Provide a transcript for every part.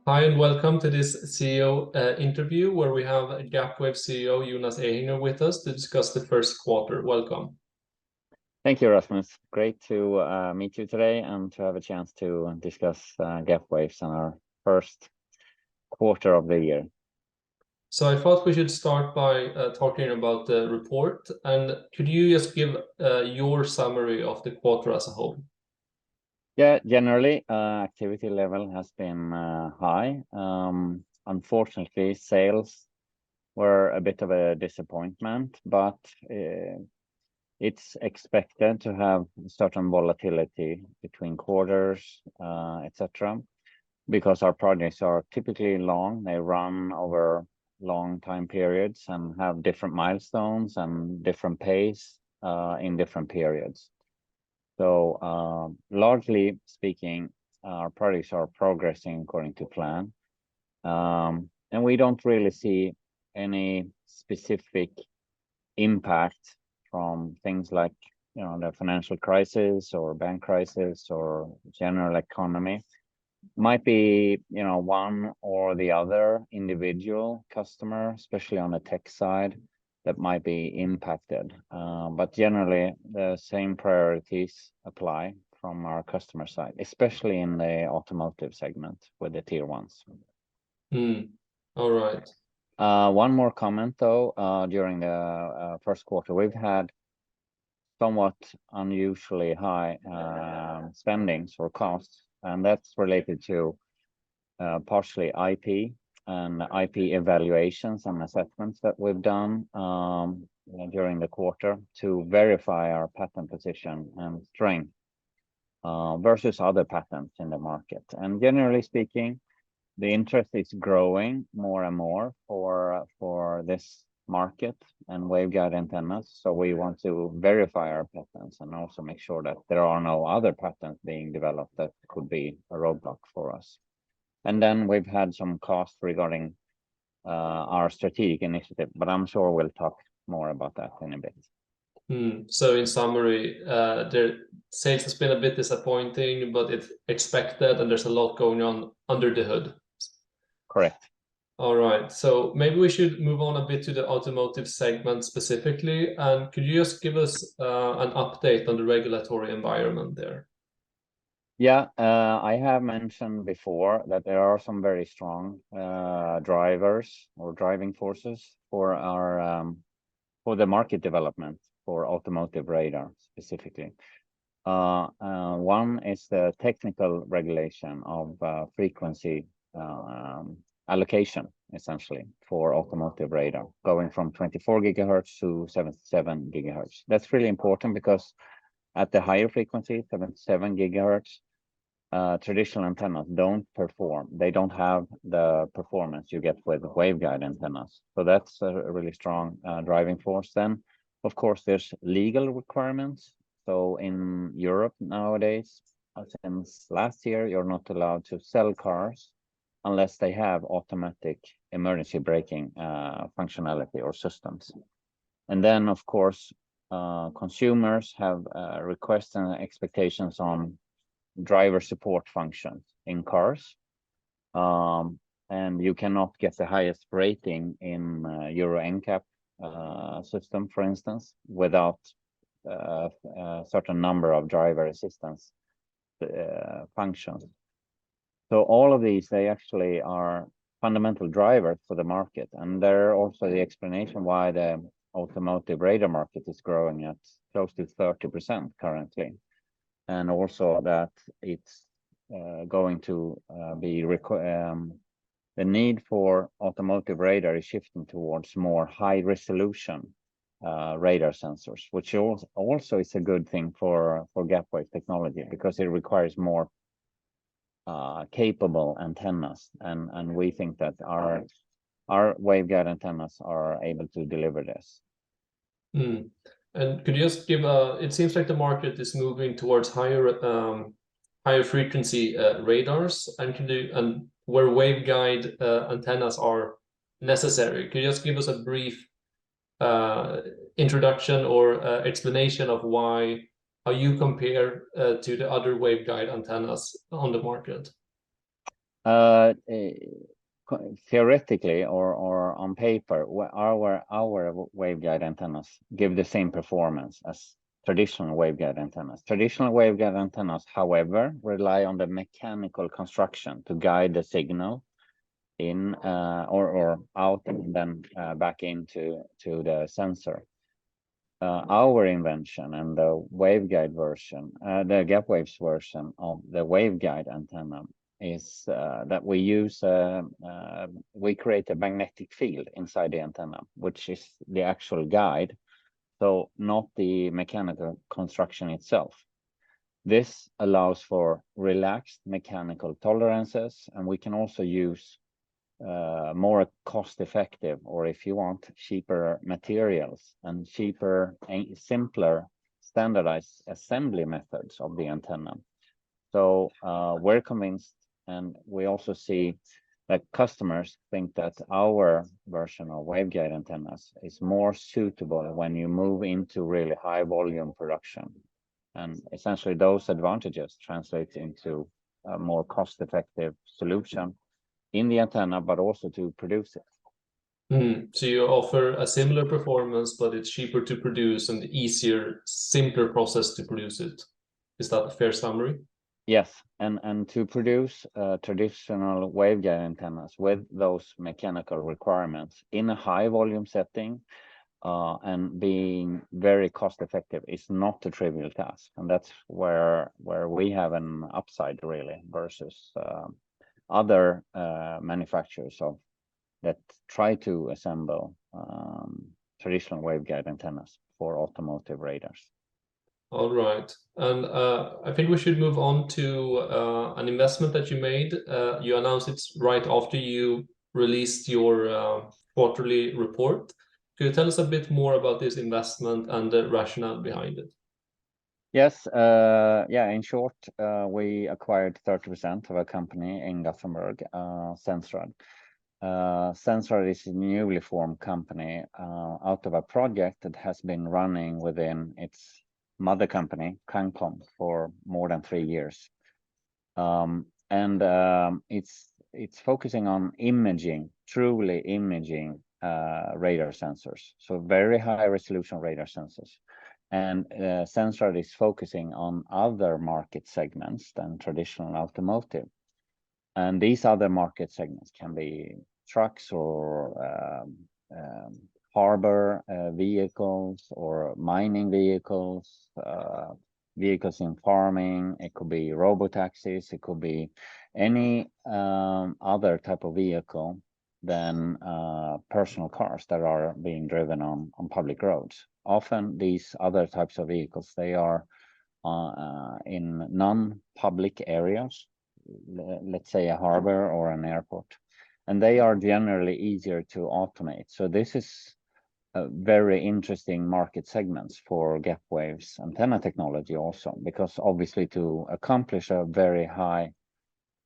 Hi, and welcome to this CEO interview where we have Gapwaves CEO Jonas Ehinger with us to discuss the first quarter. Welcome. Thank you, Rasmus. Great to meet you today and to have a chance to discuss Gapwaves and our first quarter of the year. So I thought we should start by talking about the report. And could you just give your summary of the quarter as a whole? Yeah, generally, activity level has been high. Unfortunately, sales were a bit of a disappointment, but it's expected to have certain volatility between quarters, etc. Because our projects are typically long. They run over long time periods and have different milestones and different pace in different periods. So largely speaking, our projects are progressing according to plan. And we don't really see any specific impact from things like the financial crisis or bank crisis or general economy. Might be one or the other individual customer, especially on the tech side, that might be impacted. But generally, the same priorities apply from our customer side, especially in the automotive segment with the tier ones. All right. One more comment though, during the first quarter, we've had somewhat unusually high spendings or costs, and that's related to partially IP and IP evaluations and assessments that we've done during the quarter to verify our patent position and strength versus other patents in the market. And generally speaking, the interest is growing more and more for this market and waveguide antennas. So we want to verify our patents and also make sure that there are no other patents being developed that could be a roadblock for us. And then we've had some costs regarding our strategic initiative, but I'm sure we'll talk more about that in a bit. So in summary, the sales has been a bit disappointing, but it's expected and there's a lot going on under the hood. Correct. All right, so maybe we should move on a bit to the automotive segment specifically. And could you just give us an update on the regulatory environment there? Yeah, I have mentioned before that there are some very strong drivers or driving forces for our for the market development for automotive radar specifically. One is the technical regulation of frequency allocation, essentially, for automotive radar, going from 24 gigahertz to 77 gigahertz. That's really important because at the higher frequency, 77 gigahertz, traditional antennas don't perform. They don't have the performance you get with waveguide antennas. So that's a really strong driving force. Then, of course, there's legal requirements. So in Europe nowadays, since last year, you're not allowed to sell cars unless they have automatic emergency braking functionality or systems. And then, of course, consumers have requests and expectations on driver support functions in cars. And you cannot get the highest rating in Euro NCAP system, for instance, without a certain number of driver assistance functions. So all of these, they actually are fundamental drivers for the market. And they're also the explanation why the automotive radar market is growing at close to 30% currently. And also that it's going to be the need for automotive radar is shifting towards more high resolution radar sensors, which also is a good thing for Gapwave technology because it requires more capable antennas, and we think that our waveguide antennas are able to deliver this. And could you just give it seems like the market is moving towards higher frequency radars and where waveguide antennas are necessary. Could you just give us a brief introduction or explanation of how you compare to the other waveguide antennas on the market? Theoretically or on paper, our waveguide antennas give the same performance as traditional waveguide antennas. Traditional waveguide antennas, however, rely on the mechanical construction to guide the signal in or out and then back into the sensor. Our invention and the waveguide version, the Gapwaves version of the waveguide antenna is that we create a magnetic field inside the antenna, which is the actual guide, so not the mechanical construction itself. This allows for relaxed mechanical tolerances, and we can also use more cost-effective, or if you want, cheaper materials and cheaper, simpler, standardized assembly methods of the antenna. So we're convinced, and we also see that customers think that our version of waveguide antennas is more suitable when you move into really high volume production. And essentially those advantages translate into a more cost-effective solution in the antenna, but also to produce it. So you offer a similar performance, but it's cheaper to produce and easier, simpler process to produce it. Is that a fair summary? Yes, and to produce traditional waveguide antennas with those mechanical requirements in a high volume setting and being very cost effective is not a trivial task, and that's where we have an upside really versus other manufacturers that try to assemble traditional waveguide antennas for automotive radars. All right. And I think we should move on to an investment that you made. You announced it right after you released your quarterly report. Could you tell us a bit more about this investment and the rationale behind it? Yes, yeah, in short, we acquired 30% of a company in Gothenburg, Sensrad. Sensrad is a newly formed company out of a project that has been running within its mother company, Cancom, for more than 3 years. It's focusing on imaging, truly imaging radar sensors, so very high resolution radar sensors. And Sensrad is focusing on other market segments than traditional automotive. And these other market segments can be trucks or harbor vehicles or mining vehicles, vehicles in farming. It could be robotaxis. It could be any other type of vehicle than personal cars that are being driven on public roads. Often these other types of vehicles, they are in non-public areas, let's say a harbor or an airport, and they are generally easier to automate. So this is a very interesting market segments for Gapwaves antenna technology also, because obviously to accomplish a very high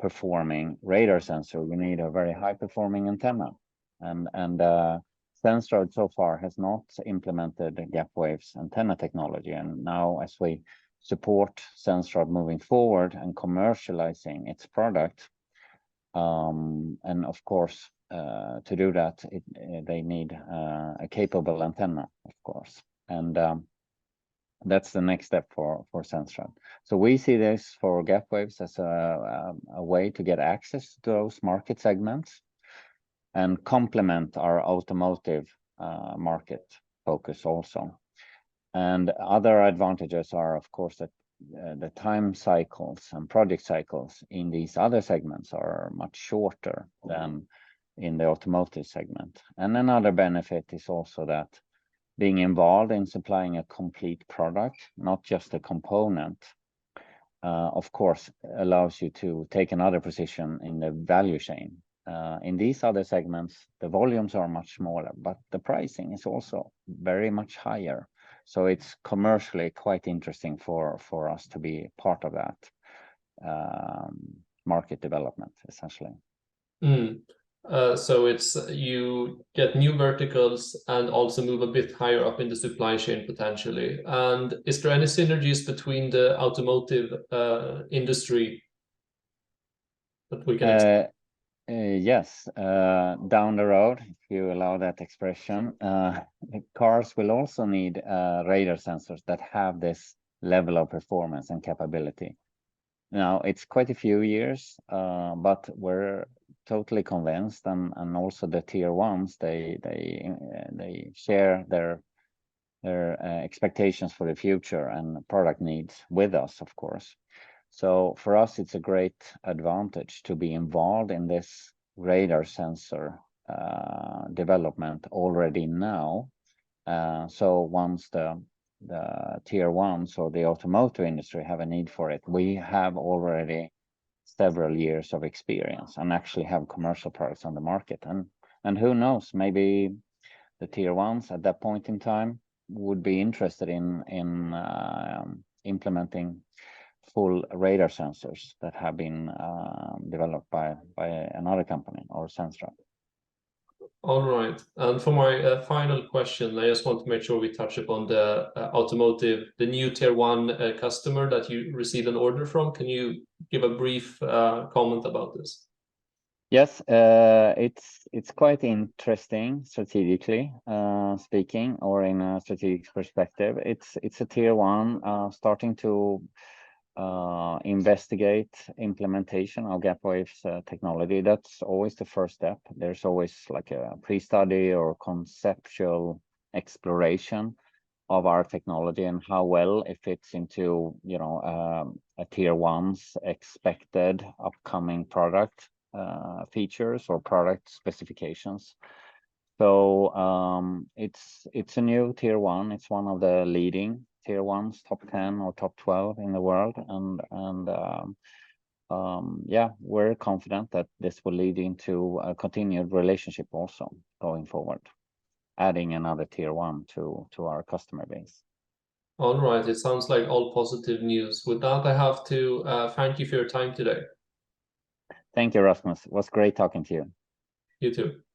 performing radar sensor, we need a very high performing antenna. And Sensrad so far has not implemented Gapwaves antenna technology. And now as we support Sensrad moving forward and commercializing its product, and of course, to do that, they need a capable antenna, of course. And that's the next step for Sensrad. So we see this for Gapwaves as a way to get access to those market segments and complement our automotive market focus also. And other advantages are, of course, that the time cycles and project cycles in these other segments are much shorter than in the automotive segment. And another benefit is also that being involved in supplying a complete product, not just a component, of course, allows you to take another position in the value chain. In these other segments, the volumes are much smaller, but the pricing is also very much higher. So it's commercially quite interesting for us to be part of that market development, essentially. So it's you get new verticals and also move a bit higher up in the supply chain potentially. And is there any synergies between the automotive industry that we can expect? Yes, down the road, if you allow that expression, cars will also need radar sensors that have this level of performance and capability. Now, it's quite a few years, but we're totally convinced, and also the tier ones, they share their expectations for the future and product needs with us, of course. So for us, it's a great advantage to be involved in this radar sensor development already now. So once the tier ones or the automotive industry have a need for it, we have already several years of experience and actually have commercial products on the market. And who knows, maybe the tier ones at that point in time would be interested in implementing full radar sensors that have been developed by another company or Sensra. All right. And for my final question, I just want to make sure we touch upon the automotive, the new tier one customer that you received an order from. Can you give a brief comment about this? Yes, it's quite interesting strategically speaking, or in a strategic perspective. It's a tier one starting to investigate implementation of Gapwaves technology. That's always the first step. There's always like a pre-study or conceptual exploration of our technology and how well it fits into, you know, a tier one's expected upcoming product features or product specifications. So it's a new tier one. It's one of the leading tier ones, top 10 or top 12 in the world, and yeah, we're confident that this will lead into a continued relationship also going forward, adding another tier one to our customer base. All right. It sounds like all positive news. With that, I have to thank you for your time today. Thank you, Rasmus. It was great talking to you. You too.